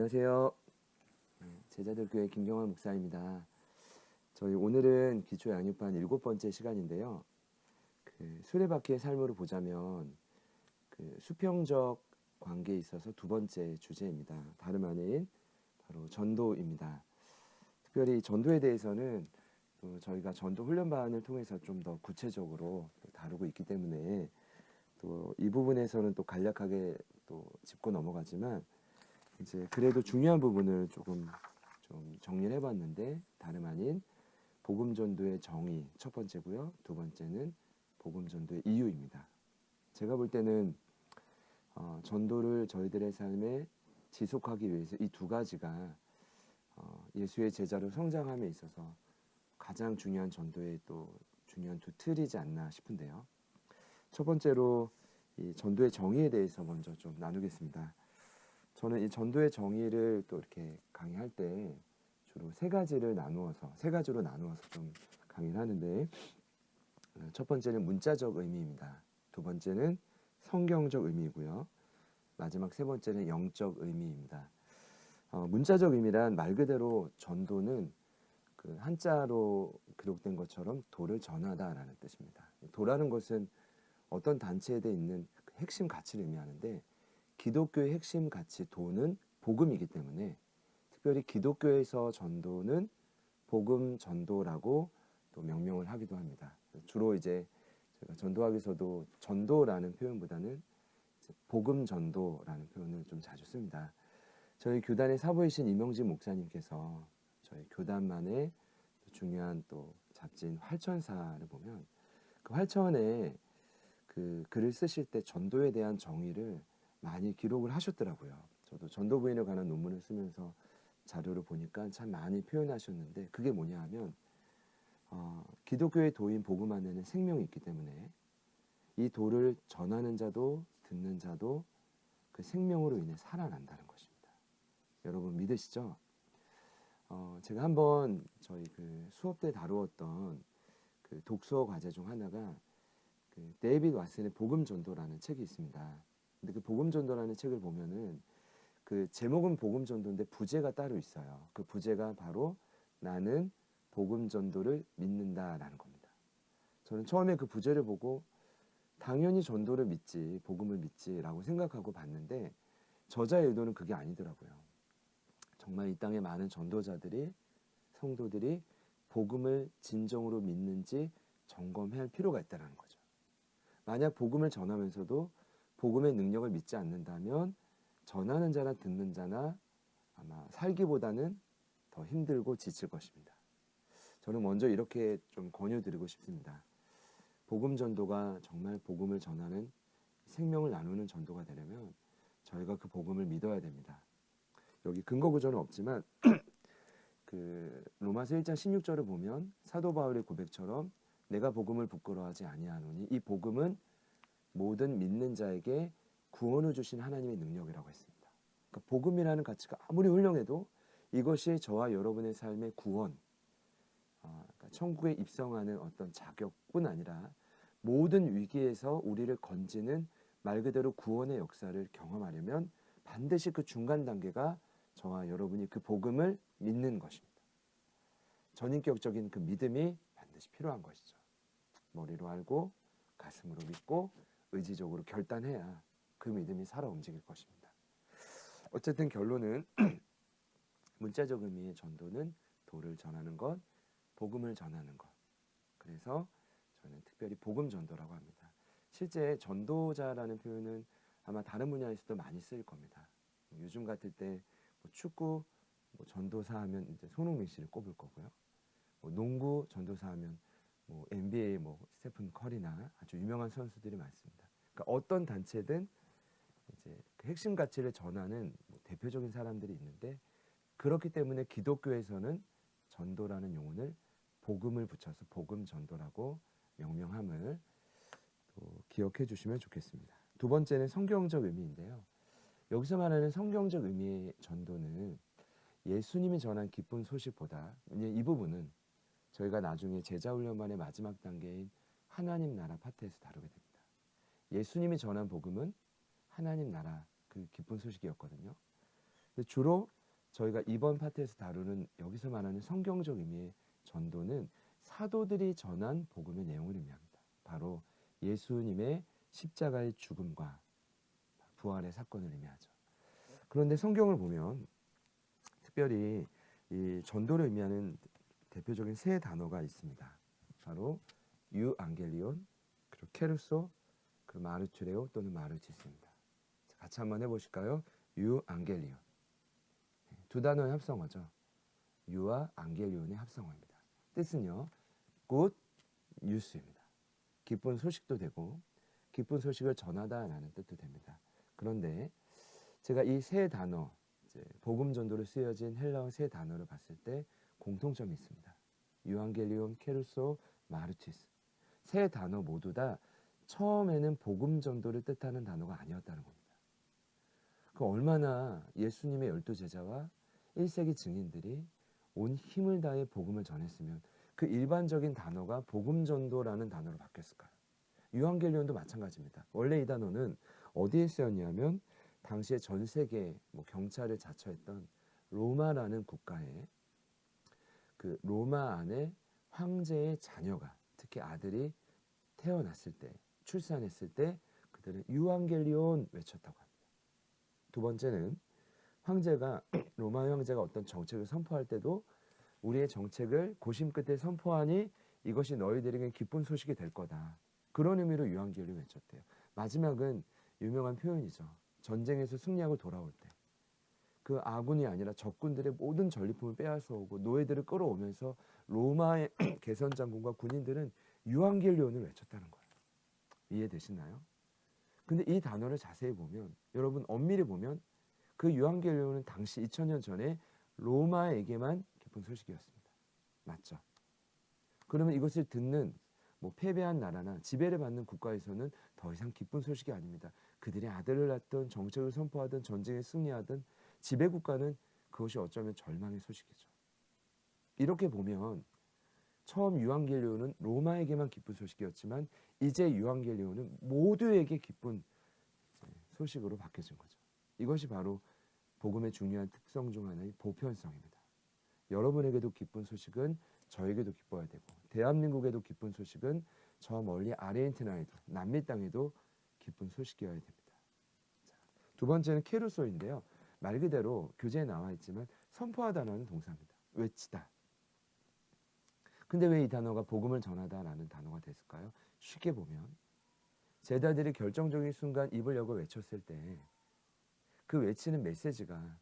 안녕하세요. 제자들 교회 김경환 목사입니다. 저희 오늘은 기초 양육반 7번째 시간인데요. 수레바퀴의 삶으로 보자면 수평적 관계에 있어서 두 번째 주제입니다. 다름 아닌 바로 전도입니다. 특별히 전도에 대해서는 또 저희가 전도 훈련반을 통해서 좀 더 구체적으로 다루고 있기 때문에 또 이 부분에서는 또 간략하게 또 짚고 넘어가지만 이제 그래도 중요한 부분을 조금 좀 정리를 해봤는데 다름 아닌 복음 전도의 정의 첫 번째고요. 두 번째는 복음 전도의 이유입니다. 제가 볼 때는 전도를 저희들의 삶에 지속하기 위해서 이 두 가지가 예수의 제자로 성장함에 있어서 가장 중요한 전도의 또 중요한 두 틀이지 않나 싶은데요. 첫 번째로 이 전도의 정의에 대해서 먼저 좀 나누겠습니다. 저는 이 전도의 정의를 또 이렇게 강의할 때 주로 세 가지로 나누어서 좀 강의를 하는데, 첫 번째는 문자적 의미입니다. 두 번째는 성경적 의미이고요. 마지막 세 번째는 영적 의미입니다. 문자적 의미란 말 그대로 전도는 그 한자로 기록된 것처럼 도를 전하다라는 뜻입니다. 도라는 것은 어떤 단체에 있는 핵심 가치를 의미하는데, 기독교의 핵심 가치 도는 복음이기 때문에 특별히 기독교에서 전도는 복음 전도라고 또 명명을 하기도 합니다. 주로 이제 제가 전도학에서도 전도라는 표현보다는 복음 전도라는 표현을 좀 자주 씁니다. 저희 교단의 사부이신 이명진 목사님께서 저희 교단만의 중요한 또 잡지인 활천사를 보면 그 활천에 그 글을 쓰실 때 전도에 대한 정의를 많이 기록을 하셨더라고요. 저도 전도 부인에 관한 논문을 쓰면서 자료를 보니까 참 많이 표현하셨는데, 그게 뭐냐 하면 기독교의 도인 복음 안에는 생명이 있기 때문에 이 도를 전하는 자도 듣는 자도 그 생명으로 인해 살아난다는 것입니다. 여러분 믿으시죠? 제가 한번 저희 그 수업 때 다루었던 그 독서 과제 중 하나가 그 데이빗 왓슨의 복음 전도라는 책이 있습니다. 근데 그 복음 전도라는 책을 보면은 그 제목은 복음 전도인데 부제가 따로 있어요. 그 부제가 바로 나는 복음 전도를 믿는다라는 겁니다. 저는 처음에 그 부제를 보고 당연히 전도를 믿지, 복음을 믿지라고 생각하고 봤는데 저자의 의도는 그게 아니더라고요. 정말 이 땅에 많은 전도자들이, 성도들이 복음을 진정으로 믿는지 점검해야 할 필요가 있다는 거죠. 만약 복음을 전하면서도 복음의 능력을 믿지 않는다면 전하는 자나 듣는 자나 아마 살기보다는 더 힘들고 지칠 것입니다. 저는 먼저 이렇게 좀 권유드리고 싶습니다. 복음 전도가 정말 복음을 전하는 생명을 나누는 전도가 되려면 저희가 그 복음을 믿어야 됩니다. 여기 근거 구절은 없지만 그 로마서 1장 16절을 보면 사도 바울의 고백처럼 내가 복음을 부끄러워하지 아니하노니 이 복음은 모든 믿는 자에게 구원을 주신 하나님의 능력이라고 했습니다. 그러니까 복음이라는 가치가 아무리 훌륭해도 이것이 저와 여러분의 삶의 구원, 그러니까 천국에 입성하는 어떤 자격뿐 아니라 모든 위기에서 우리를 건지는 말 그대로 구원의 역사를 경험하려면 반드시 그 중간 단계가 저와 여러분이 그 복음을 믿는 것입니다. 전인격적인 그 믿음이 반드시 필요한 것이죠. 머리로 알고 가슴으로 믿고 의지적으로 결단해야 그 믿음이 살아 움직일 것입니다. 어쨌든 결론은 문자적 의미의 전도는 도를 전하는 것, 복음을 전하는 것. 그래서 저는 특별히 복음 전도라고 합니다. 실제 전도자라는 표현은 아마 다른 분야에서도 많이 쓰일 겁니다. 요즘 같을 때 뭐 축구 전도사 하면 이제 손흥민 씨를 꼽을 거고요. 농구 전도사 하면 NBA 스테픈 커리나 아주 유명한 선수들이 많습니다. 그러니까 어떤 단체든 이제 그 핵심 가치를 전하는 대표적인 사람들이 있는데, 그렇기 때문에 기독교에서는 전도라는 용어를 복음을 붙여서 복음 전도라고 명명함을 또 기억해 주시면 좋겠습니다. 두 번째는 성경적 의미인데요. 여기서 말하는 성경적 의미의 전도는 예수님이 전한 기쁜 소식보다 이 부분은 저희가 나중에 제자훈련반의 마지막 단계인 하나님 나라 파트에서 다루게 됩니다. 예수님이 전한 복음은 하나님 나라 그 기쁜 소식이었거든요. 근데 주로 저희가 이번 파트에서 다루는 여기서 말하는 성경적 의미의 전도는 사도들이 전한 복음의 내용을 의미합니다. 바로 예수님의 십자가의 죽음과 부활의 사건을 의미하죠. 그런데 성경을 보면 특별히 이 전도를 의미하는 대표적인 세 단어가 있습니다. 바로 유앙겔리온, 그리고 케루소, 그리고 마르투레오 또는 마르티스입니다. 같이 한번 해보실까요? 유앙겔리온. 두 단어의 합성어죠. 유와 안겔리온의 합성어입니다. 뜻은요, good news입니다. 기쁜 소식도 되고 기쁜 소식을 전하다라는 뜻도 됩니다. 그런데 제가 이 세 단어, 복음 전도로 쓰여진 헬라어 세 단어를 봤을 때 공통점이 있습니다. 유앙겔리온, 케루소, 마르티스. 세 단어 모두 다 처음에는 복음 전도를 뜻하는 단어가 아니었다는 겁니다. 그 얼마나 예수님의 12제자와 1세기 증인들이 온 힘을 다해 복음을 전했으면 그 일반적인 단어가 복음 전도라는 단어로 바뀌었을까요? 유앙겔리온도 마찬가지입니다. 원래 이 단어는 어디에 쓰였냐면 당시에 전 세계 경찰을 자처했던 로마라는 국가에 그 로마 안에 황제의 자녀가, 특히 아들이 태어났을 때, 출산했을 때 그들은 유앙겔리온 외쳤다고 합니다. 두 번째는 황제가 로마 황제가 어떤 정책을 선포할 때도 우리의 정책을 고심 끝에 선포하니 이것이 너희들에게 기쁜 소식이 될 거다. 그런 의미로 유앙겔리온 외쳤대요. 마지막은 유명한 표현이죠. 전쟁에서 승리하고 돌아올 때 그 아군이 아니라 적군들의 모든 전리품을 빼앗아 오고 노예들을 끌어오면서 로마의 개선 장군과 군인들은 유앙겔리온을 외쳤다는 거예요. 이해되시나요? 근데 이 단어를 자세히 보면, 여러분 엄밀히 보면 그 유앙겔리온은 당시 2000년 전에 로마에게만 기쁜 소식이었습니다. 맞죠? 그러면 이것을 듣는 패배한 나라나 지배를 받는 국가에서는 더 이상 기쁜 소식이 아닙니다. 그들이 아들을 낳든 정책을 선포하든 전쟁에 승리하든 지배국가는 그것이 어쩌면 절망의 소식이죠. 이렇게 보면 처음 유앙겔리온은 로마에게만 기쁜 소식이었지만 이제 유앙겔리온은 모두에게 기쁜 소식으로 바뀌어진 거죠. 이것이 바로 복음의 중요한 특성 중 하나인 보편성입니다. 여러분에게도 기쁜 소식은 저에게도 기뻐야 되고, 대한민국에도 기쁜 소식은 저 멀리 아르헨티나에도, 남미 땅에도 기쁜 소식이어야 됩니다. 자, 두 번째는 케루소인데요. 말 그대로 교재에 나와 있지만 선포하다라는 동사입니다. 외치다. 근데 왜 이 단어가 복음을 전하다라는 단어가 됐을까요? 쉽게 보면 제자들이 결정적인 순간 입을 열고 외쳤을 때 그 외치는 메시지가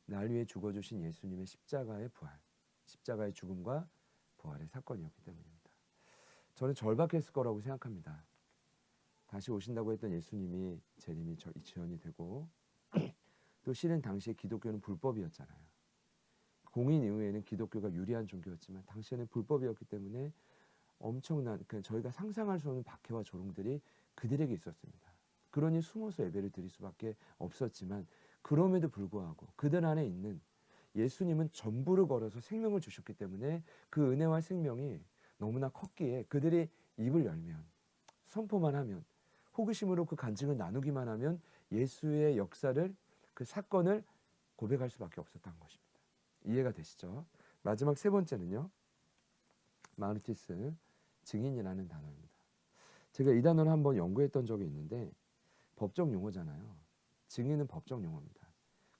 날 위해 죽어주신 예수님의 십자가의 부활, 십자가의 죽음과 부활의 사건이었기 때문입니다. 저는 절박했을 거라고 생각합니다. 다시 오신다고 했던 예수님이 재림이 지연이 되고, 또 실은 당시에 기독교는 불법이었잖아요. 공인 이후에는 기독교가 유리한 종교였지만 당시에는 불법이었기 때문에 엄청난, 저희가 상상할 수 없는 박해와 조롱들이 그들에게 있었습니다. 그러니 숨어서 예배를 드릴 수밖에 없었지만, 그럼에도 불구하고 그들 안에 있는 예수님은 전부를 걸어서 생명을 주셨기 때문에 그 은혜와 생명이 너무나 컸기에 그들이 입을 열면, 선포만 하면, 호기심으로 그 간증을 나누기만 하면 예수의 역사를, 그 사건을 고백할 수밖에 없었던 것입니다. 이해가 되시죠? 마지막 세 번째는요, 마르티스, 증인이라는 단어입니다. 제가 이 단어를 한번 연구했던 적이 있는데 법적 용어잖아요. 증인은 법적 용어입니다.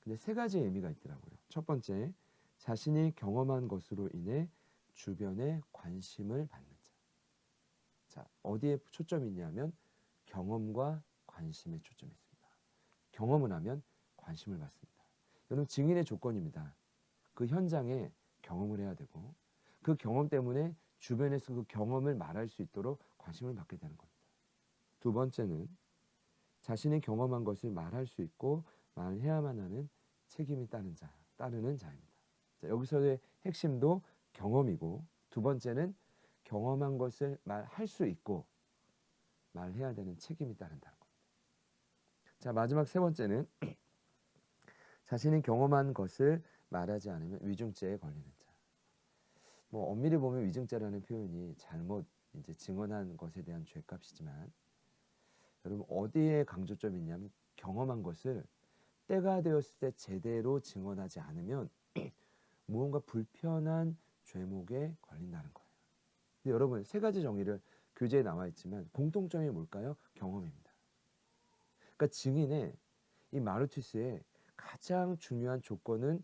근데 세 가지의 의미가 있더라고요. 첫 번째, 자신이 경험한 것으로 인해 주변에 관심을 받는 자. 자, 어디에 초점이 있냐면 경험과 관심에 초점이 있습니다. 경험을 하면 관심을 받습니다. 여러분, 증인의 조건입니다. 그 현장에 경험을 해야 되고, 그 경험 때문에 주변에서 그 경험을 말할 수 있도록 관심을 받게 되는 겁니다. 두 번째는 자신이 경험한 것을 말할 수 있고 말해야만 하는 책임이 따르는 자입니다. 자, 여기서의 핵심도 경험이고, 두 번째는 경험한 것을 말할 수 있고 말해야 되는 책임이 따른다는 겁니다. 자, 마지막 세 번째는 자신이 경험한 것을 말하지 않으면 위증죄에 걸리는 자. 엄밀히 보면 위증죄라는 표현이 잘못 증언한 것에 대한 죄값이지만, 여러분 어디에 강조점이 있냐면 경험한 것을 때가 되었을 때 제대로 증언하지 않으면 무언가 불편한 죄목에 걸린다는 거예요. 근데 여러분, 세 가지 정의를 교재에 나와 있지만 공통점이 뭘까요? 경험입니다. 그러니까 증인의 이 마르투스의 가장 중요한 조건은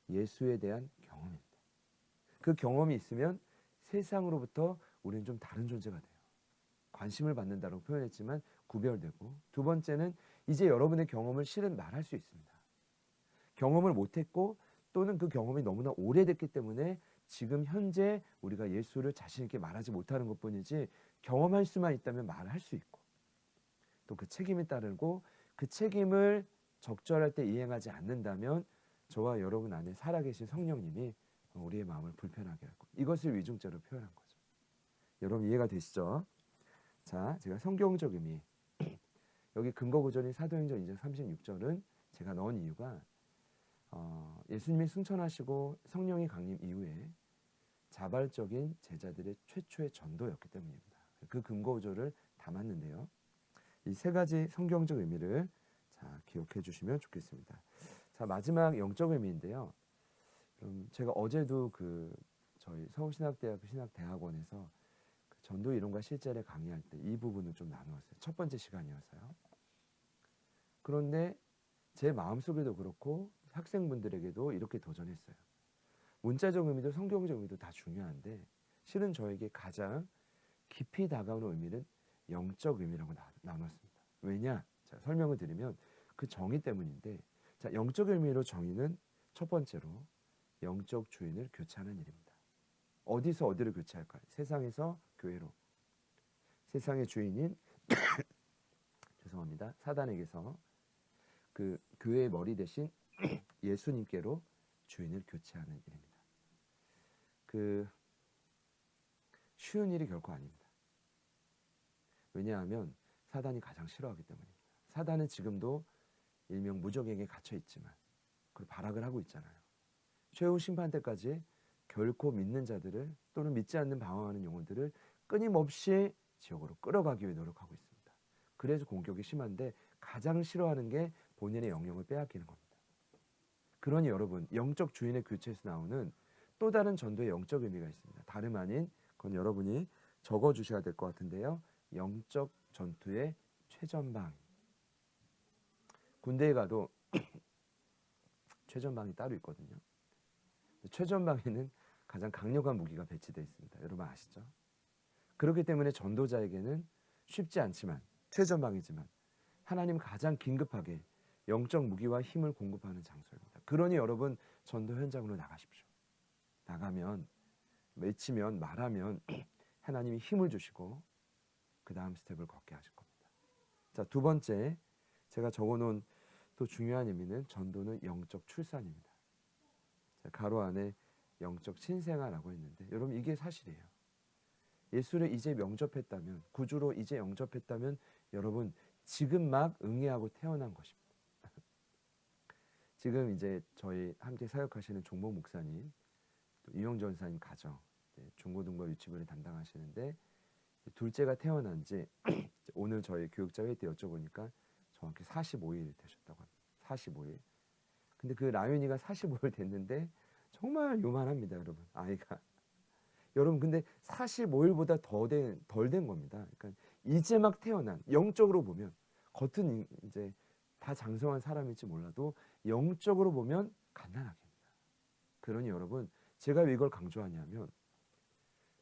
예수에 대한 경험입니다. 그 경험이 있으면 세상으로부터 우리는 좀 다른 존재가 돼요. 관심을 받는다고 표현했지만 구별되고, 두 번째는 이제 여러분의 경험을 실은 말할 수 있습니다. 경험을 못했고 또는 그 경험이 너무나 오래됐기 때문에 지금 현재 우리가 예수를 자신 있게 말하지 못하는 것뿐이지, 경험할 수만 있다면 말할 수 있고, 또 그 책임이 따르고 그 책임을 적절할 때 이행하지 않는다면 저와 여러분 안에 살아계신 성령님이 우리의 마음을 불편하게 하고, 이것을 위중죄로 표현한 거죠. 여러분 이해가 되시죠? 자, 제가 성경적 의미, 여기 근거 구절인 사도행전 2장 36절은 제가 넣은 이유가 예수님이 승천하시고 성령이 강림 이후에 자발적인 제자들의 최초의 전도였기 때문입니다. 그 근거 구절을 담았는데요. 이 세 가지 성경적 의미를 자, 기억해 주시면 좋겠습니다. 자, 마지막 영적 의미인데요. 제가 어제도 저희 서울신학대학교 신학대학원에서 전도 이론과 실제를 강의할 때 이 부분을 좀 나누었어요. 첫 번째 시간이어서요. 그런데 제 마음속에도 그렇고 학생분들에게도 이렇게 도전했어요. 문자적 의미도 성경적 의미도 다 중요한데 실은 저에게 가장 깊이 다가오는 의미는 영적 의미라고 나눴습니다. 왜냐? 자, 설명을 드리면 그 정의 때문인데, 자, 영적 의미로 정의는 첫 번째로 영적 주인을 교체하는 일입니다. 어디서 어디를 교체할까요? 세상에서 교회로. 세상의 주인인 죄송합니다. 사단에게서 그 교회의 머리 대신 예수님께로 주인을 교체하는 일입니다. 쉬운 일이 결코 아닙니다. 왜냐하면 사단이 가장 싫어하기 때문입니다. 사단은 지금도 일명 무적에게 갇혀 있지만 그걸 발악을 하고 있잖아요. 최후 심판 때까지 결코 믿는 자들을 또는 믿지 않는 방황하는 영혼들을 끊임없이 지옥으로 끌어가기 위해 노력하고 있습니다. 그래서 공격이 심한데 가장 싫어하는 게 본인의 영역을 빼앗기는 겁니다. 그러니 여러분, 영적 주인의 교체에서 나오는 또 다른 전도의 영적 의미가 있습니다. 다름 아닌 그건 여러분이 적어 주셔야 될 것 같은데요. 영적 전투의 최전방. 군대에 가도 최전방이 따로 있거든요. 최전방에는 가장 강력한 무기가 배치되어 있습니다. 여러분 아시죠? 그렇기 때문에 전도자에게는 쉽지 않지만 최전방이지만 하나님 가장 긴급하게 영적 무기와 힘을 공급하는 장소입니다. 그러니 여러분 전도 현장으로 나가십시오. 나가면 외치면 말하면 하나님이 힘을 주시고 그 다음 스텝을 걷게 하실 겁니다. 자, 두 번째 제가 적어놓은 또 중요한 의미는 전도는 영적 출산입니다. 자, 가로 안에 영적 신생아라고 했는데 여러분 이게 사실이에요. 예수를 이제 영접했다면, 구주로 이제 영접했다면 여러분 지금 막 응애하고 태어난 것입니다. 지금 이제 저희 함께 사역하시는 종모 목사님, 또 이용전 사님 가정, 중고등부 유치부를 담당하시는데 둘째가 태어난 지 오늘 저희 교육자 회의 때 여쭤보니까 정확히 45일 되셨다고 합니다. 45일. 근데 그 라윤이가 45일 됐는데 정말 요만합니다, 여러분. 아이가. 여러분 근데 45일보다 덜 된 겁니다. 그러니까 이제 막 태어난, 영적으로 보면 겉은 이제 다 장성한 사람일지 몰라도 영적으로 보면 갓난아기입니다. 그러니 여러분 제가 왜 이걸 강조하냐면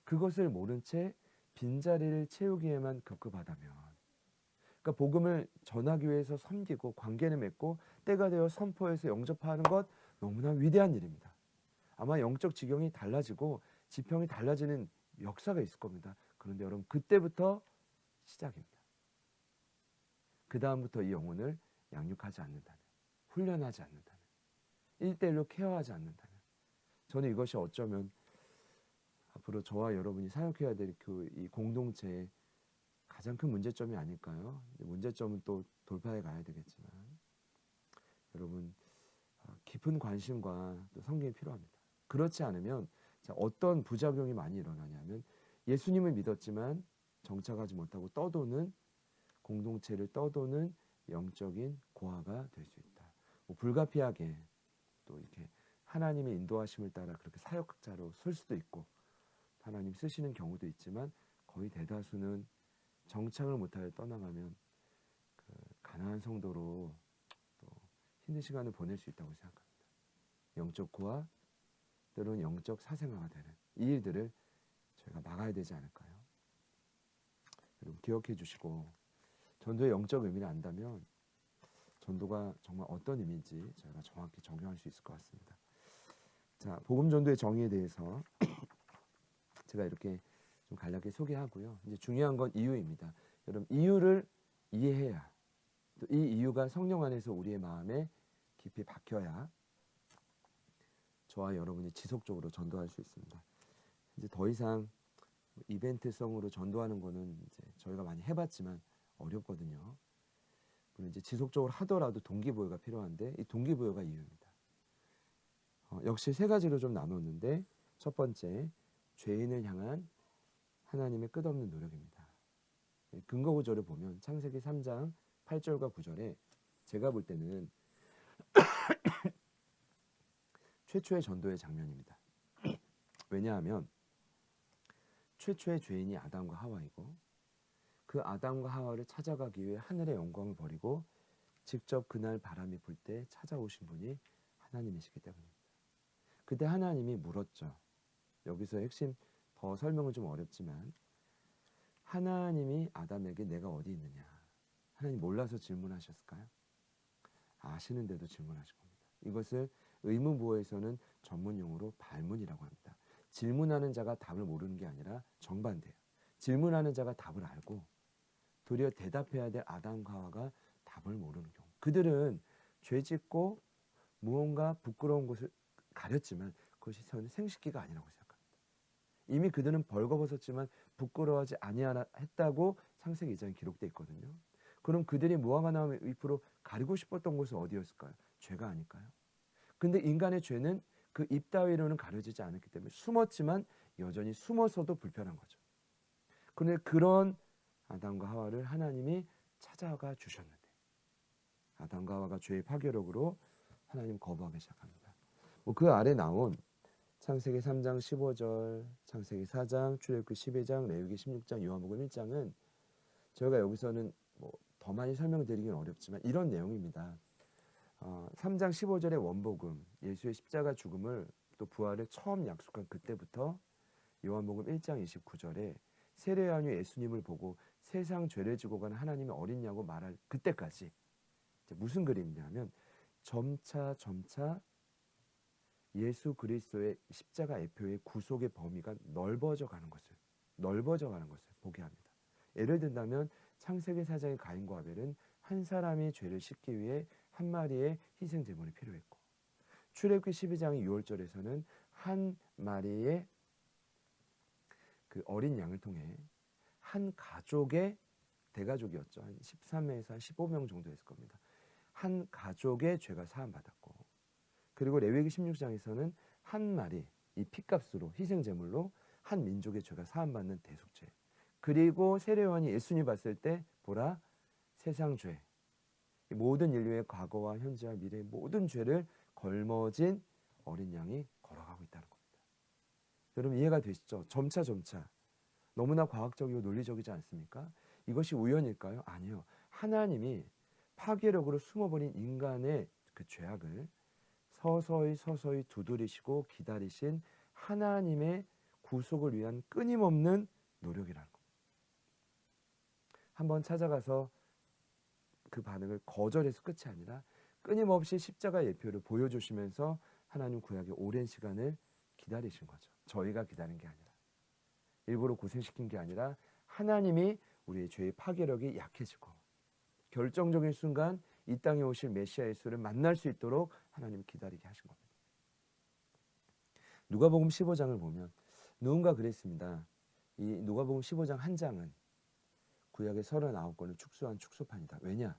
그것을 모른 채 빈자리를 채우기에만 급급하다면, 그러니까 복음을 전하기 위해서 섬기고 관계를 맺고 때가 되어 선포해서 영접하는 것 너무나 위대한 일입니다. 아마 영적 지경이 달라지고 지평이 달라지는 역사가 있을 겁니다. 그런데 여러분 그때부터 시작입니다. 그 다음부터 이 영혼을 양육하지 않는다면, 훈련하지 않는다면, 1대1로 케어하지 않는다면, 저는 이것이 어쩌면 앞으로 저와 여러분이 사역해야 될 이 공동체의 가장 큰 문제점이 아닐까요? 문제점은 또 돌파해 가야 되겠지만 여러분 깊은 관심과 또 성경이 필요합니다. 그렇지 않으면 어떤 부작용이 많이 일어나냐면 예수님을 믿었지만 정착하지 못하고 공동체를 떠도는 영적인 고아가 될 수 있다. 뭐 불가피하게 또 이렇게 하나님의 인도하심을 따라 그렇게 사역자로 설 수도 있고 하나님 쓰시는 경우도 있지만 거의 대다수는 정착을 못하여 떠나가면 그 가난한 성도로 또 힘든 시간을 보낼 수 있다고 생각합니다. 영적 고아 때로는 영적 사생아가 되는 이 일들을 저희가 막아야 되지 않을까요? 여러분 기억해 주시고 전도의 영적 의미를 안다면 전도가 정말 어떤 의미인지 저희가 정확히 적용할 수 있을 것 같습니다. 자, 복음 전도의 정의에 대해서 제가 이렇게 좀 간략히 소개하고요. 이제 중요한 건 이유입니다. 여러분 이유를 이해해야 또 이 이유가 성령 안에서 우리의 마음에 깊이 박혀야 저와 여러분이 지속적으로 전도할 수 있습니다. 이제 더 이상 이벤트성으로 전도하는 거는 이제 저희가 많이 해봤지만 어렵거든요. 물론 이제 지속적으로 하더라도 동기부여가 필요한데 이 동기부여가 이유입니다. 역시 세 가지로 좀 나눴는데 첫 번째 죄인을 향한 하나님의 끝없는 노력입니다. 근거 구절을 보면 창세기 3장 8절과 9절에 제가 볼 때는 최초의 전도의 장면입니다. 왜냐하면 최초의 죄인이 아담과 하와이고 그 아담과 하와를 찾아가기 위해 하늘의 영광을 버리고 직접 그날 바람이 불 때 찾아오신 분이 하나님이시기 때문입니다. 그때 하나님이 물었죠. 여기서 핵심 더 설명은 좀 어렵지만 하나님이 아담에게 내가 어디 있느냐. 하나님 몰라서 질문하셨을까요? 아시는데도 질문하신 겁니다. 이것을 의문부호에서는 전문용어로 발문이라고 합니다. 질문하는 자가 답을 모르는 게 아니라 정반대예요. 질문하는 자가 답을 알고 도리어 대답해야 될 아담과 하와가 답을 모르는 경우. 그들은 죄짓고 무언가 부끄러운 것을 가렸지만 그것이 생식기가 아니라고 생각합니다. 이미 그들은 벌거벗었지만 부끄러워하지 아니했다고 창세기 2장에 기록되어 있거든요. 그럼 그들이 무화과나무 잎으로 가리고 싶었던 곳은 어디였을까요? 죄가 아닐까요? 근데 인간의 죄는 그 잎 따위로는 가려지지 않았기 때문에 숨었지만 여전히 숨어서도 불편한 거죠. 그런데 그런 아담과 하와를 하나님이 찾아가 주셨는데 아담과 하와가 죄의 파괴력으로 하나님 거부하기 시작합니다. 그 아래 나온 창세기 3장 15절, 창세기 4장, 출애굽기 12장, 레위기 16장, 요한복음 1장은 저희가 여기서는 더 많이 설명드리긴 어렵지만 이런 내용입니다. 3장 15절의 원복음, 예수의 십자가 죽음을 또 부활을 처음 약속한 그때부터 요한복음 1장 29절에 세례 요한이 예수님을 보고 세상 죄를 지고 가는 하나님의 어린 양으로 말할 그때까지 무슨 그림이냐면 점차 예수 그리스도의 십자가 애표의 구속의 범위가 넓어져 가는 것을 보게 합니다. 예를 든다면 창세기 4장의 가인과 아벨은 한 사람이 죄를 씻기 위해 한 마리의 희생 제물이 필요했고 출애굽기 12장의 6월절에서는 한 마리의 그 어린 양을 통해 한 가족의 대가족이었죠. 한 13명에서 한 15명 정도 됐을 겁니다. 한 가족의 죄가 사함받았고 그리고 레위기 16장에서는 한 마리 이 핏값으로 희생 제물로 한 민족의 죄가 사함받는 대속죄. 그리고 세례요한이 예수님 봤을 때 보라 세상 죄 모든 인류의 과거와 현재와 미래의 모든 죄를 걸머진 어린 양이 걸어가고 있다는 겁니다. 여러분 이해가 되시죠? 점차 너무나 과학적이고 논리적이지 않습니까? 이것이 우연일까요? 아니요. 하나님이 파괴력으로 숨어버린 인간의 그 죄악을 서서히 두드리시고 기다리신 하나님의 구속을 위한 끊임없는 노력이라는 겁니다. 한번 찾아가서 그 반응을 거절해서 끝이 아니라 끊임없이 십자가 예표를 보여주시면서 하나님 구약의 오랜 시간을 기다리신 거죠. 저희가 기다린 게 아니라 일부러 고생시킨 게 아니라 하나님이 우리의 죄의 파괴력이 약해지고 결정적인 순간 이 땅에 오실 메시아 예수를 만날 수 있도록 하나님이 기다리게 하신 겁니다. 누가복음 15장을 보면 누군가 그랬습니다. 이 누가복음 15장 한 장은 구약의 39권을 축소한 축소판이다. 왜냐?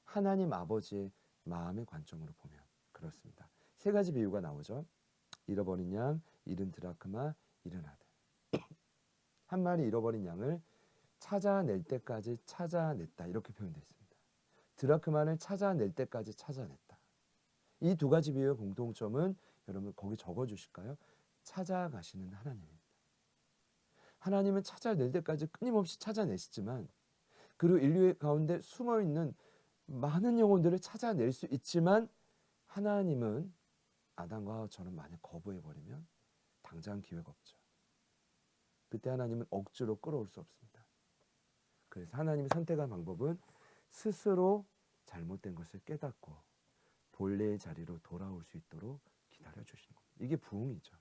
하나님 아버지의 마음의 관점으로 보면 그렇습니다. 세 가지 비유가 나오죠. 잃어버린 양, 잃은 드라크마, 잃은 아들. 한 마리 잃어버린 양을 찾아낼 때까지 찾아냈다. 이렇게 표현되어 있습니다. 드라크마를 찾아낼 때까지 찾아냈다. 이 두 가지 비유의 공통점은 여러분 거기 적어주실까요? 찾아가시는 하나님입니다. 하나님은 찾아낼 때까지 끊임없이 찾아내시지만, 그리고 인류의 가운데 숨어있는 많은 영혼들을 찾아낼 수 있지만, 하나님은 아담과 하와처럼 만약 거부해버리면 당장 기회가 없죠. 그때 하나님은 억지로 끌어올 수 없습니다. 그래서 하나님이 선택한 방법은 스스로 잘못된 것을 깨닫고 본래의 자리로 돌아올 수 있도록 기다려주시는 겁니다. 이게 부흥이죠.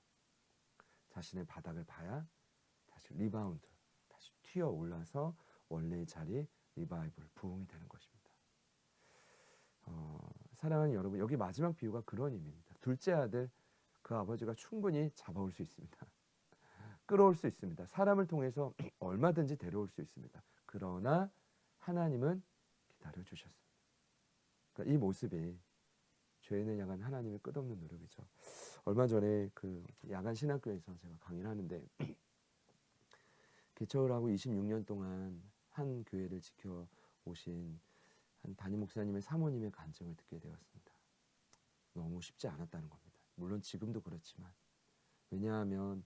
자신의 바닥을 봐야 다시 리바운드, 다시 튀어 올라서 원래의 자리, 리바이벌, 부흥이 되는 것입니다. 사랑하는 여러분, 여기 마지막 비유가 그런 의미입니다. 둘째 아들, 그 아버지가 충분히 잡아올 수 있습니다. 끌어올 수 있습니다. 사람을 통해서 얼마든지 데려올 수 있습니다. 그러나 하나님은 기다려주셨습니다. 그러니까 이 모습이 죄인을 향한 하나님의 끝없는 노력이죠. 얼마 전에 그 야간 신학교에서 제가 강의를 하는데, 개척을 하고 26년 동안 한 교회를 지켜오신 한 담임 목사님의 사모님의 간증을 듣게 되었습니다. 너무 쉽지 않았다는 겁니다. 물론 지금도 그렇지만, 왜냐하면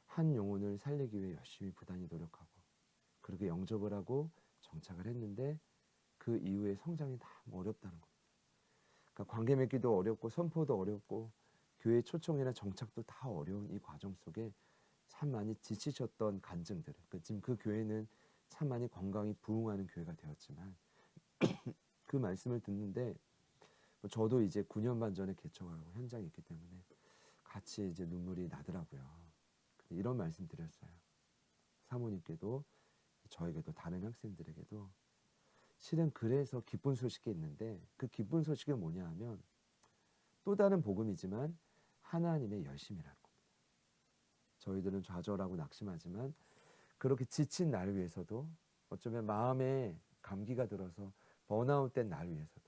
한 영혼을 살리기 위해 열심히 부단히 노력하고 그렇게 영접을 하고 정착을 했는데 그 이후에 성장이 너무 어렵다는 겁니다. 그러니까 관계 맺기도 어렵고 선포도 어렵고 교회 초청이나 정착도 다 어려운 이 과정 속에 참 많이 지치셨던 간증들. 지금 그 교회는 참 많이 건강히 부흥하는 교회가 되었지만, 그 말씀을 듣는데 저도 이제 9년 반 전에 개척하고 현장에 있기 때문에 같이 이제 눈물이 나더라고요. 이런 말씀 드렸어요. 사모님께도 저에게도 다른 학생들에게도. 실은 그래서 기쁜 소식이 있는데, 그 기쁜 소식이 뭐냐 하면 또 다른 복음이지만 하나님의 열심이라는 겁니다. 저희들은 좌절하고 낙심하지만 그렇게 지친 날 위해서도, 어쩌면 마음에 감기가 들어서 번아웃된 날 위해서도,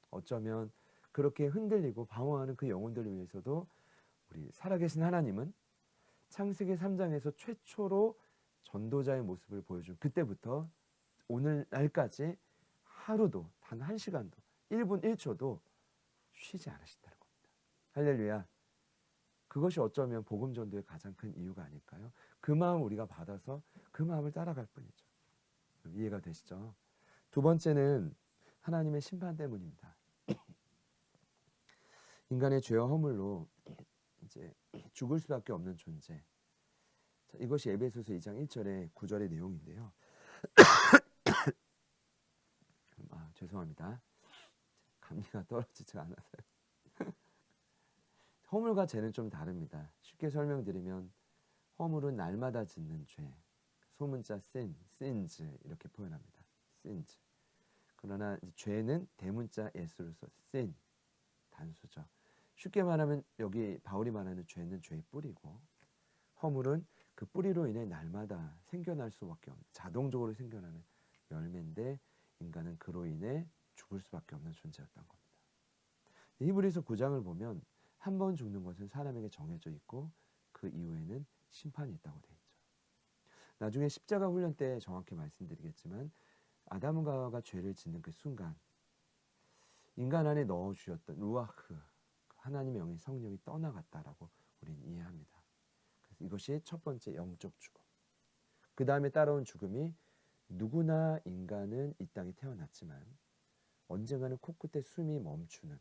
어쩌면 그렇게 흔들리고 방황하는 그 영혼들을 위해서도 우리 살아계신 하나님은 창세기 3장에서 최초로 전도자의 모습을 보여준 그때부터 오늘날까지 하루도 단 1시간도 1분 1초도 쉬지 않으신다는 겁니다. 할렐루야. 그것이 어쩌면 복음 전도의 가장 큰 이유가 아닐까요? 그 마음 우리가 받아서 그 마음을 따라갈 뿐이죠. 이해가 되시죠? 두 번째는 하나님의 심판 때문입니다. 인간의 죄와 허물로 이제 죽을 수밖에 없는 존재. 자, 이것이 에베소서 2장 1절의 9절의 내용인데요. 죄송합니다. 감기가 떨어지지 않아서요. 허물과 죄는 좀 다릅니다. 쉽게 설명드리면 허물은 날마다 짓는 죄, 소문자 sin, sins 이렇게 표현합니다. sins. 그러나 죄는 대문자 s로서 sin, 단수죠. 쉽게 말하면 여기 바울이 말하는 죄는 죄의 뿌리고, 허물은 그 뿌리로 인해 날마다 생겨날 수밖에 없는, 자동적으로 생겨나는 열매인데, 인간은 그로 인해 죽을 수밖에 없는 존재였던 겁니다. 히브리서 9장을 보면 한 번 죽는 것은 사람에게 정해져 있고 그 이후에는 심판이 있다고 되어 있죠. 나중에 십자가 훈련 때 정확히 말씀드리겠지만, 아담과 하와가 죄를 짓는 그 순간 인간 안에 넣어주셨던 루아흐, 하나님의 영의 성령이 떠나갔다라고 우리는 이해합니다. 그래서 이것이 첫 번째 영적 죽음. 그 다음에 따라온 죽음이, 누구나 인간은 이 땅에 태어났지만 언젠가는 코끝에 숨이 멈추는,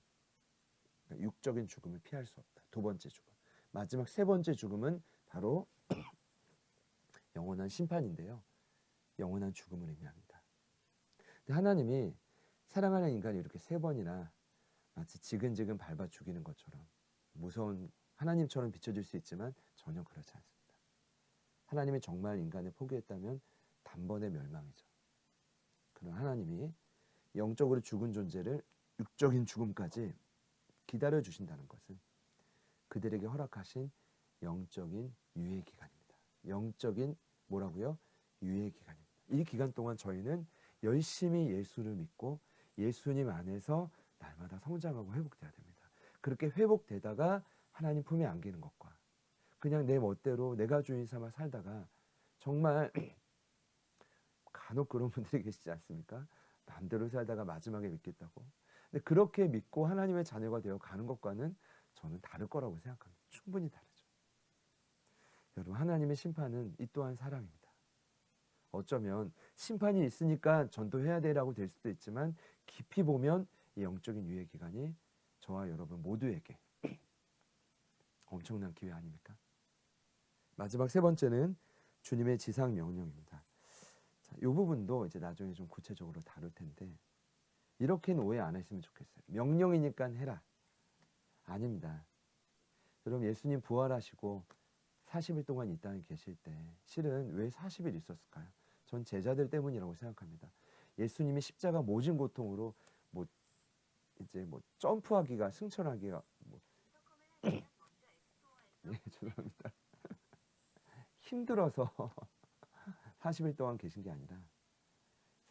그러니까 육적인 죽음을 피할 수 없다. 두 번째 죽음. 마지막 세 번째 죽음은 바로 영원한 심판인데요. 영원한 죽음을 의미합니다. 근데 하나님이 사랑하는 인간이 이렇게 세 번이나 마치 지근지근 밟아 죽이는 것처럼 무서운 하나님처럼 비춰질 수 있지만 전혀 그렇지 않습니다. 하나님이 정말 인간을 포기했다면 단번에 멸망이죠. 그러나 하나님이 영적으로 죽은 존재를 육적인 죽음까지 기다려 주신다는 것은 그들에게 허락하신 영적인 유예 기간입니다. 영적인 뭐라고요? 유예 기간입니다. 이 기간 동안 저희는 열심히 예수를 믿고 예수님 안에서 날마다 성장하고 회복돼야 됩니다. 그렇게 회복되다가 하나님 품에 안기는 것과, 그냥 내 멋대로 내가 주인 삼아 살다가, 정말 간혹 그런 분들이 계시지 않습니까? 마음대로 살다가 마지막에 믿겠다고 근데 그렇게 믿고 하나님의 자녀가 되어 가는 것과는 저는 다를 거라고 생각합니다. 충분히 다르죠. 여러분, 하나님의 심판은 이 또한 사랑입니다. 어쩌면 심판이 있으니까 전도해야 되라고 될 수도 있지만 깊이 보면 이 영적인 유예 기간이 저와 여러분 모두에게 엄청난 기회 아닙니까? 마지막 세 번째는 주님의 지상 명령입니다. 자, 이 부분도 이제 나중에 좀 구체적으로 다룰 텐데 이렇게는 오해 안 했으면 좋겠어요. 명령이니까 해라. 아닙니다. 여러분, 예수님 부활하시고 40일 동안 이 땅에 계실 때 실은 왜 40일 있었을까요? 전 제자들 때문이라고 생각합니다. 예수님이 십자가 모진 고통으로 뭐 이제 뭐 점프하기가 승천하기가 뭐 네, 죄송합니다. 힘들어서 40일 동안 계신 게 아니라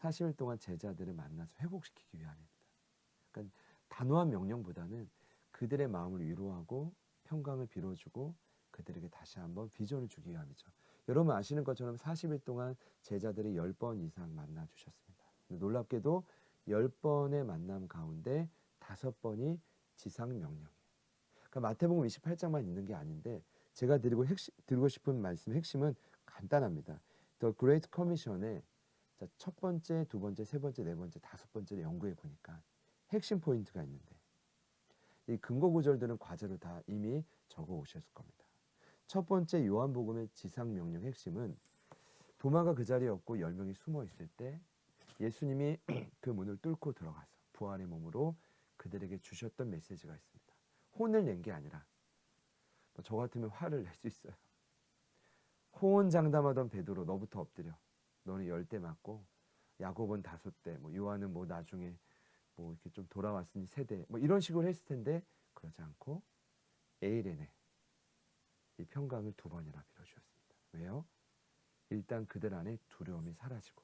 40일 동안 제자들을 만나서 회복시키기 위함입니다. 그러니까 단호한 명령보다는 그들의 마음을 위로하고 평강을 빌어주고 그들에게 다시 한번 비전을 주기 위함이죠. 여러분 아시는 것처럼 40일 동안 제자들이 10번 이상 만나주셨습니다. 놀랍게도 10번의 만남 가운데 5번이 지상 명령이에요. 그러니까 마태복음 28장만 있는 게 아닌데 제가 드리고 싶은 말씀의 핵심은 간단합니다. The Great Commission의 첫 번째, 두 번째, 세 번째, 네 번째, 다섯 번째를 연구해 보니까 핵심 포인트가 있는데 이 근거 구절들은 과제로 다 이미 적어 오셨을 겁니다. 첫 번째 요한복음의 지상 명령 핵심은 도마가 그 자리에 없고 10명이 숨어 있을 때 예수님이 그 문을 뚫고 들어가서 부활의 몸으로 그들에게 주셨던 메시지가 있습니다. 혼을 낸 게 아니라 저 같으면 화를 낼 수 있어요. 호언장담하던 베드로 너부터 엎드려. 너는 10대 맞고 야곱은 5대, 뭐 요한은 뭐 나중에 뭐 이렇게 좀 돌아왔으니 3대, 뭐 이런 식으로 했을 텐데 그러지 않고 에이레네 이 평강을 2번이나 빌어주었습니다. 왜요? 일단 그들 안에 두려움이 사라지고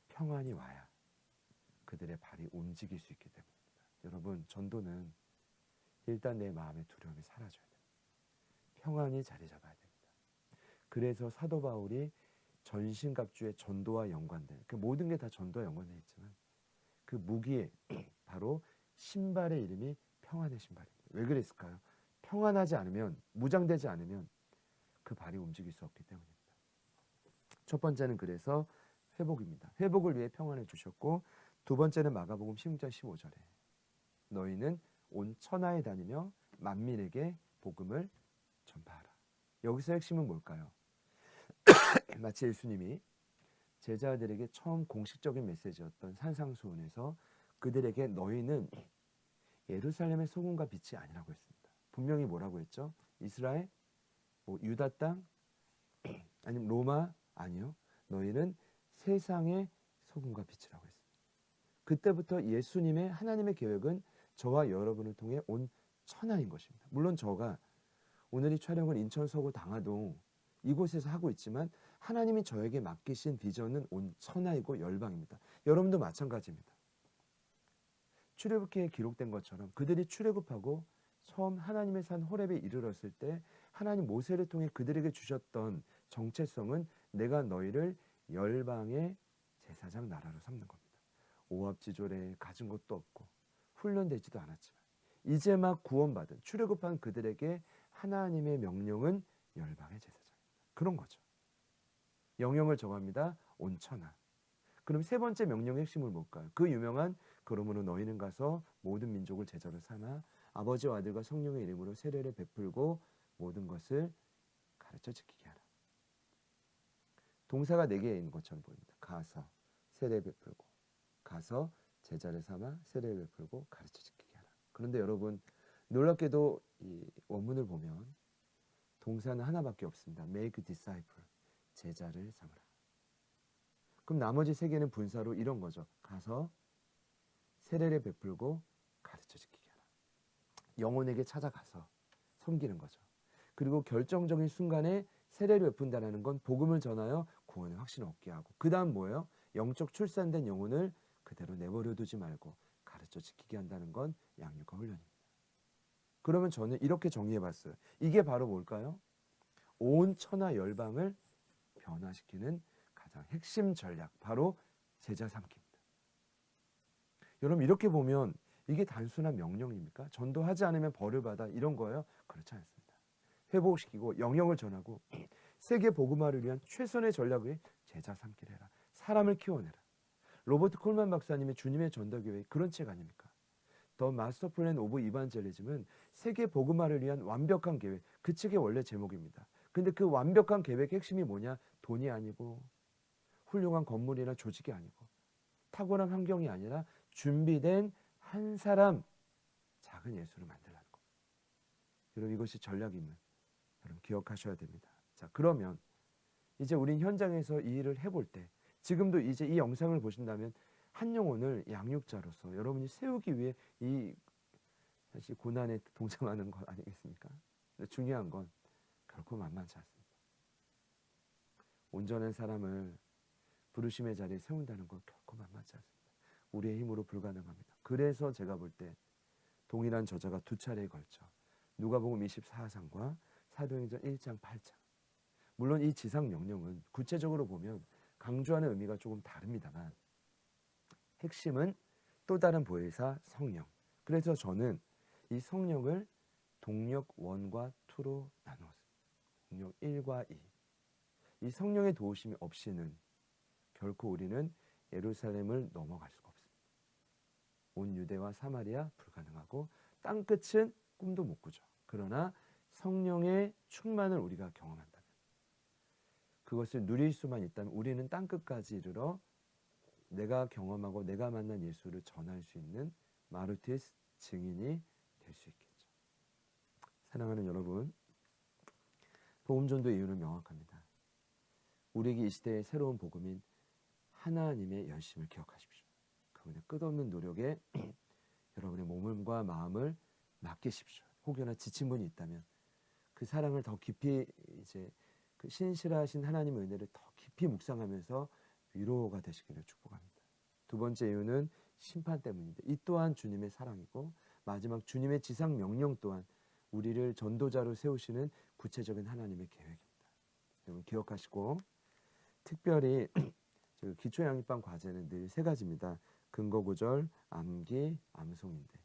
평안이 와야 그들의 발이 움직일 수 있기 때문입니다. 여러분, 전도는 일단 내 마음의 두려움이 사라져야 됩니다. 평안이 자리 잡아야 됩니다. 그래서 사도 바울이 전신갑주의 전도와 연관된 그 모든 게 다 전도와 연관되어 있지만 그 무기에 바로 신발의 이름이 평안의 신발입니다. 왜 그랬을까요? 평안하지 않으면, 무장되지 않으면 그 발이 움직일 수 없기 때문입니다. 첫 번째는 그래서 회복입니다. 회복을 위해 평안을 주셨고, 두 번째는 마가복음 16장 15절에 너희는 온 천하에 다니며 만민에게 복음을 전파하라. 여기서 핵심은 뭘까요? 마치 예수님이 제자들에게 처음 공식적인 메시지였던 산상수훈에서 그들에게 너희는 예루살렘의 소금과 빛이 아니라고 했습니다. 분명히 뭐라고 했죠? 이스라엘? 뭐 유다 땅? 아니면 로마? 아니요. 너희는 세상의 소금과 빛이라고 했습니다. 그때부터 예수님의 하나님의 계획은 저와 여러분을 통해 온 천하인 것입니다. 물론 저가 오늘 이 촬영을 인천 서구 당하동 이곳에서 하고 있지만 하나님이 저에게 맡기신 비전은 온 천하이고 열방입니다. 여러분도 마찬가지입니다. 출애굽기에 기록된 것처럼 그들이 출애굽하고 처음 하나님의 산 호렙에 이르렀을 때 하나님 모세를 통해 그들에게 주셨던 정체성은 내가 너희를 열방의 제사장 나라로 삼는 겁니다. 오합지졸에 가진 것도 없고 훈련되지도 않았지만 이제 막 구원받은 출애굽한 그들에게 하나님의 명령은 열방의 제사장입니다. 그런 거죠. 영영을 정합니다. 온 천하. 그럼 세 번째 명령의 핵심은 뭘까요? 그 유명한 그러므로 너희는 가서 모든 민족을 제자로 삼아 아버지와 아들과 성령의 이름으로 세례를 베풀고 모든 것을 가르쳐 지키게 하라. 동사가 4개 있는 것처럼 보입니다. 가서 세례 베풀고 가서 제자를 삼아 세례를 베풀고 가르쳐 지키게 하라. 그런데 여러분 놀랍게도 이 원문을 보면 동사는 하나밖에 없습니다. Make disciple. 제자를 삼으라. 그럼 나머지 3개는 분사로 이런 거죠. 가서 세례를 베풀고 가르쳐 지키게 하라. 영혼에게 찾아가서 섬기는 거죠. 그리고 결정적인 순간에 세례를 베푼다는 건 복음을 전하여 구원의 확신을 얻게 하고 그 다음 뭐예요? 영적 출산된 영혼을 그대로 내버려 두지 말고 가르쳐 지키게 한다는 건 양육과 훈련입니다. 그러면 저는 이렇게 정리해봤어요. 이게 바로 뭘까요? 온 천하 열방을 변화시키는 가장 핵심 전략, 바로 제자 삼기입니다. 여러분 이렇게 보면 이게 단순한 명령입니까? 전도하지 않으면 벌을 받아 이런 거예요? 그렇지 않습니다. 회복시키고 영역을 전하고 세계 복음화를 위한 최선의 전략을 제자 삼기를 해라. 사람을 키워내라. 로버트 콜만 박사님의 주님의 전도교회 그런 책 아닙니까? 더 마스터 플랜 오브 이반젤리즘은 세계 복음화를 위한 완벽한 계획. 그 책의 원래 제목입니다. 근데 그 완벽한 계획의 핵심이 뭐냐? 돈이 아니고 훌륭한 건물이나 조직이 아니고 탁월한 환경이 아니라 준비된 한 사람 작은 예수를 만들라는 겁니다. 여러분 이것이 전략임을 여러분 기억하셔야 됩니다. 자, 그러면 이제 우린 현장에서 이 일을 해볼 때 지금도 이제 이 영상을 보신다면 한 영혼을 양육자로서 여러분이 세우기 위해 이 사실 고난에 동참하는 것 아니겠습니까? 근데 중요한 건 결코 만만치 않습니다. 온전한 사람을 부르심의 자리에 세운다는 건 결코 만만치 않습니다. 우리의 힘으로 불가능합니다. 그래서 제가 볼 때 동일한 저자가 두 차례에 걸쳐 누가복음 24장과 사도행전 1장 8장 물론 이 지상 명령은 구체적으로 보면 강조하는 의미가 조금 다릅니다만 핵심은 또 다른 보혜사 성령. 그래서 저는 이 성령을 동력 1과 2로 나누었습니다. 동력 1과 2. 이 성령의 도우심이 없이는 결코 우리는 예루살렘을 넘어갈 수가 없습니다. 온 유대와 사마리아 불가능하고 땅끝은 꿈도 못 꾸죠. 그러나 성령의 충만을 우리가 경험한다면 그것을 누릴 수만 있다면 우리는 땅끝까지 이르러 내가 경험하고 내가 만난 예수를 전할 수 있는 마르티스 증인이 될 수 있겠죠. 사랑하는 여러분, 복음전도의 이유는 명확합니다. 우리에게 이 시대의 새로운 복음인 하나님의 열심을 기억하십시오. 그분의 끝없는 노력에 여러분의 몸과 마음을 맡기십시오. 혹여나 지친 분이 있다면 그 사랑을 더 깊이 이제 그 신실하신 하나님의 은혜를 더 깊이 묵상하면서 위로가 되시기를 축복합니다. 두 번째 이유는 심판 때문인데 이 또한 주님의 사랑이고 마지막 주님의 지상 명령 또한 우리를 전도자로 세우시는 구체적인 하나님의 계획입니다. 여러분 기억하시고 특별히 기초 양육반 과제는 늘 세 가지입니다. 근거 구절, 암기, 암송인데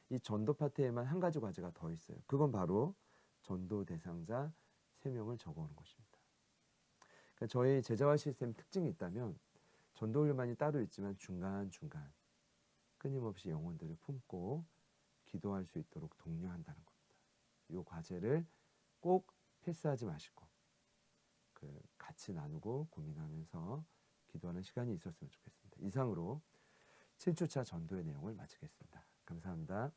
이 전도 파트에만 한 가지 과제가 더 있어요. 그건 바로 전도 대상자 3명을 적어오는 것입니다. 그러니까 저희 제자화 시스템 특징이 있다면 전도 훈련만이 따로 있지만 중간중간 끊임없이 영혼들을 품고 기도할 수 있도록 독려한다는 겁니다. 이 과제를 꼭 패스하지 마시고 같이 나누고 고민하면서 기도하는 시간이 있었으면 좋겠습니다. 이상으로 7주차 전도의 내용을 마치겠습니다. 감사합니다.